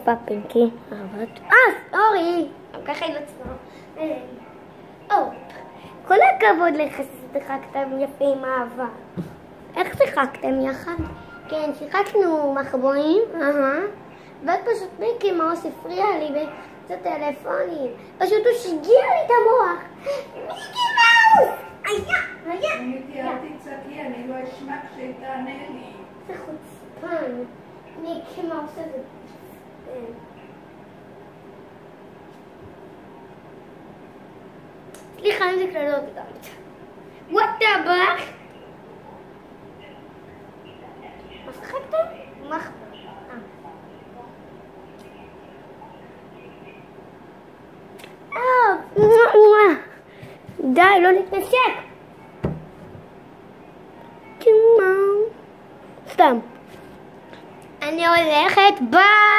איפה פינקי? סורי. ככה היא לא צנוע. כל הכבוד לך ששיחקתם יפה עם אהבה. איך שיחקתם יחד? כן, שיחקנו מחבואים, ואת פשוט מיקי מאוס הפריע לי בקצת טלפונים. פשוט הוא שיגע לי את המוח. מיקי מאוס! היה. אני תיארתי צעקי, אני לא אשמע כשהיא תענה לי. זה חוצפן. מיקי מאוס הזה. סליחה, אם זה כללות גם. What the fuck? מה שחקתם? די, לא נתנשק. סתם. אני הולכת, ביי.